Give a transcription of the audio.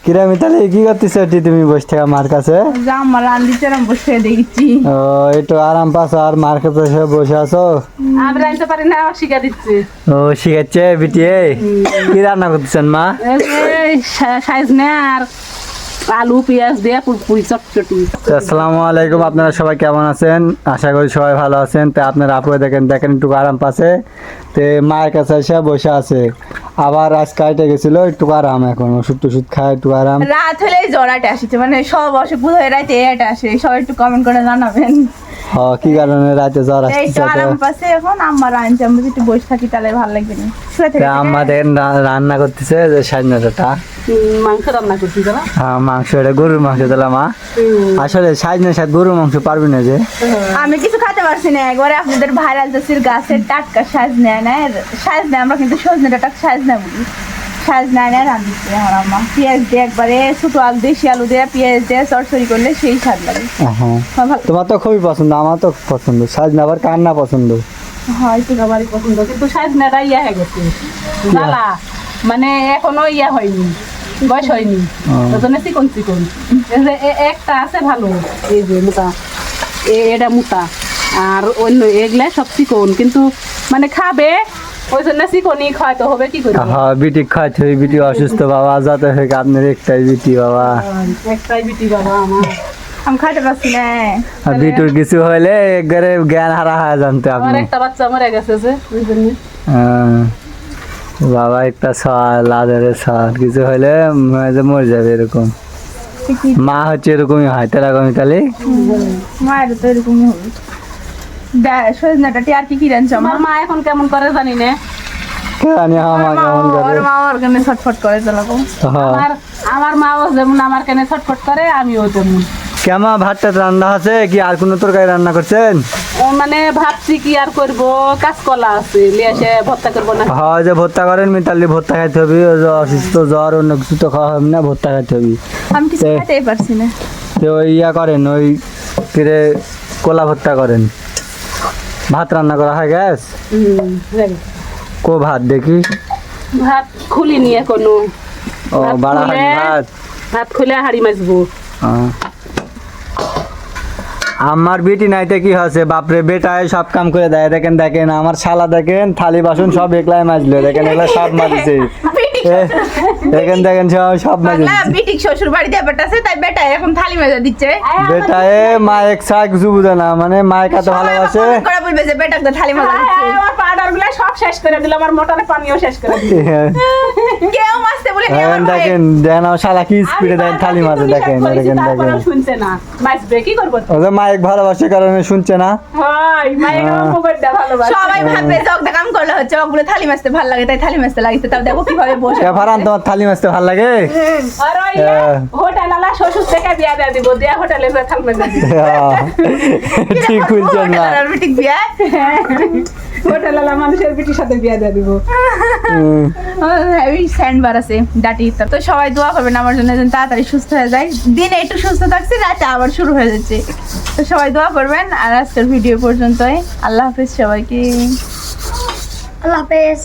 কিরা মিতালি কি করতেছ তুমি বসে থাকা মার কাছে? আমার রান্দিতে বসে দেখছি। ও একটু আরাম পাচ্ছ আর মার কাছে বসে আছো? আমি রাঁধতে পারি না, শিখা দিচ্ছে। ও শিখাচ্ছে বিটিয়ে। কি রান্না করতেছেন মা? সাইজ নে আর আলু পেঁয়াজ দিয়ে পুরি চটচটি। আসসালামু আলাইকুম, আপনারা সবাই কেমন আছেন? আশা করি সবাই ভালো আছেন। তো আপনারা আপুয়ে দেখেন একটু আরাম পাচ্ছে, তো মায়ের কাছে এসে বসে আছে। আবার আজ কাইটে গেছিল, একটু আরাম, এখন ওষুধ টষুধ খায় একটু আরাম। রাত হলে জ্বরাটা আসছে, মানে সব অসুখ হয়ে রাতে এটা আসে। সবাই একটু কমেন্ট করে জানাবেন কি কারণে রাতে জ্বর এই তো আরাম আসতেছে? পাচ্ছে। এখন আমার আনছে, আমি একটু বসে থাকি তাহলে ভালো লাগবে না। শুয়ে থাকি। আমাদের রান্না করতেছে যে সাজনাটা, মাংস রান্না করছি যারা। মাংস, এটা গরুর মাংস দিলাম মা। আসলে সাজনের সাথে গরুর মাংস পারবি না যে। আমি কিছু খেতে পারছি না। একবারে আপনাদের ভাইরাল তসির গাছের টাটকা সাজনা না, সাজনা আমরা কিন্তু সজনেটা টাক সাজনা বলি। সাজনা না রান্ধিছে আমার আম্মা, পেঁয়াজ দিয়ে একবারে ছোট আলু দেশি আলু দিয়ে পেঁয়াজ দিয়ে চড়চড়ি করলে সেই স্বাদ লাগে। হ্যাঁ, ভালো তোমার তো খুবই পছন্দ, আমার তো পছন্দ। সাজনা আবার কার না পছন্দ? হয়, তো সবারই পছন্দ, কিন্তু সাজনাটা ইয়া হয়ে গেছে জ্বালা, মানে এখনো ইয়া হয়নি, বয়স হয়নি, ওজন্য চিকন চিকন। একটা আছে ভালো, এই যে মোটা, এটা মোটা, আর অন্য এগুলা সব চিকন, কিন্তু মানে খাবে ওই জন্য চিকনই খাওয়াতে হবে। কি করে? হ্যাঁ, বিটি খাইতে হবে, বিটি অসুস্থ বাবা, যাতে হোক আপনার একটাই বিটি বাবা। একটাই বিটি বাবা আমার, আমি খাইতে পারছি না। আর বিটুর কিছু হইলে একবারে জ্ঞান হারা হয়ে জানতে আমার আপনি। একটা বাচ্চা মরে গেছে যে, ওই জন্য। বাবা একটা সাল লাদেরে সাল কিছু হইলে মরে যাবে এরকম। মা হচ্ছে এরকমই হয়, তেরকমই তাহলে মায়ের তো এরকমই হবে। সজনাটা আর কি কি রাঁধছো? আমার মা এখন কেমন করে জানি না। জানি আমার কেমন করে। মা আমার কেন ছটফট করে চালাবো। হ্যাঁ। আমার মাও যেমন আমার কেন ছটফট করে, আমিও তেমন। কেমন ভাতটা রান্না আছে কি আর কোনো তরকারি রান্না করছেন? মানে ভাবছি কি আর করব, কাঁচকলা আছে লিয়ে এসে ভর্তা করবো না। হয় যে ভর্তা করেন মিতালি, ভর্তা খাইতে হবে। ওই যে অসুস্থ জ্বর অন্য কিছু তো খাওয়া হবে না, ভর্তা খাইতে হবে। আমি কিছু খেতেই পারছি না। তো ওই ইয়া করেন, ওই কিরে কলা ভর্তা করেন। ভাত রান্না করা হয় গ্যাস? কো ভাত দেখি? ভাত খুলি নিয়ে কোনো ও বাড়া হাঁড়ি ভাত। ভাত খুলে হাড়ি মাছবো। আমার বেটি নাইতে কি হচ্ছে বাপরে, বেটায় সব কাম করে দেয়। দেখেন দেখেন আমার শালা, দেখেন থালি বাসন সব একলাই মাজলো, দেখেন এগুলা সব মাজিছে। দেখেন দেখেন সব মাজিছে। বিটিক শ্বশুর বাড়িতে বেটাছে, তাই বেটা এখন থালি মাজা দিচ্ছে। বেটায় মা এক শাক কিছু বুঝে না, মানে মায়ের কাছে ভালোবাসে। করে বলবে যে বেটাকে থালি মাজা দিচ্ছে। আমার পাউডার গুলা সব শেষ করে দিল, আমার মোটরে পানিও শেষ করে দিল। কেউ মাছতে বলে নি আমার ভাই। দেখেন দেখেন আমার শালা কি স্পিডে দেয় থালি মাঝে, দেখেন দেখেন দেখেন। শুনছে না, মাছবে কি করব? ওদের মায়ের ভালোবাসার কারণে শুনছে না। হয় মায়ের মোবাইল দা ভালোবাসে। সবাই ভাববে যে ওকে কাম করলে হচ্ছে, ওগুলো থালি মাছতে ভালো লাগে, তাই থালি মাছতে লাগিছে। তাও দেখো কিভাবে বসে। ফারান তোমার থালি মাছতে ভালো লাগে? আর ওই হোটেল আলা শ্বশুর থেকে বিয়া দিয়ে দিব, দিয়া হোটেলে যে থাল মাছ দিব। ঠিক খুলছেন না। ঠিক বিয়া হোটেল আলা মানুষের বিটির সাথে বিয়া দিয়ে দিব। হেভি স্যান্ড বার আছে ডাটি। তো সবাই দোয়া করবেন আমার জন্য, যেন তাড়াতাড়ি সুস্থ হয়ে যায়। দিনে একটু সুস্থ থাকছি, রাতে আবার শুরু হয়ে যাচ্ছে। তো সবাই দোয়া করবেন। আর আজকের ভিডিও পর্যন্তই। আল্লাহ হাফেজ সবাইকে। আল্লাহ হাফেজ।